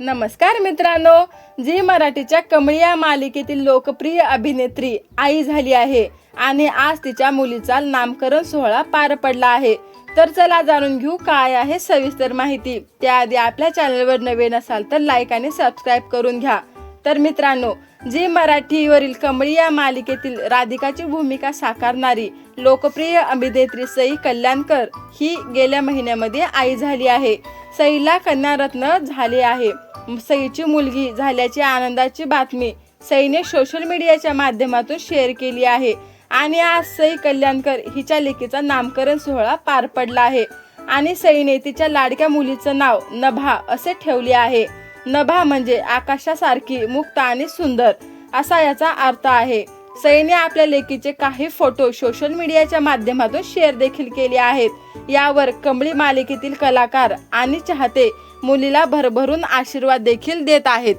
नमस्कार मित्रांनो, झी मराठीच्या कमळी या मालिकेतील लोकप्रिय अभिनेत्री आई झाली आहे आणि आज तिच्या मुलीचा नामकरण सोहळा पार पडला आहे। तर चला जाणून घेऊ काय आहे सविस्तर माहिती। त्याआधी आपल्या चॅनलवर नवीन असाल तर लाईक आणि सबस्क्राइब करून घ्या। तर मित्रांनो, झी मराठीवरील कमळी या मालिकेतील राधिकाची भूमिका साकारणारी लोकप्रिय अभिनेत्री सई कल्याणकर ही गेल्या महिन्यामध्ये आई झाली आहे। सईला कन्यारत्न झाले आहे। सईची मुलगी झाल्याची आनंदाची बातमी सईने सोशल मीडियाच्या माध्यमातून शेअर केली आहे आणि आज सई कल्याणकर हिच्या लेकीचा नामकरण सोहळा पार पडला आहे आणि सईने तिच्या लाडक्या मुलीचं नाव नभा असे ठेवले आहे। नभा म्हणजे आकाशासारखी मुक्त आणि सुंदर असा याचा अर्थ आहे। सईने आपल्या लेकीचे काही फोटो सोशल मीडियाच्या माध्यमातून शेअर देखील केले आहेत। यावर कमळी मालिकेतील कलाकार आणि चाहते मुलीला भरभरून आशीर्वाद देखील देत आहेत।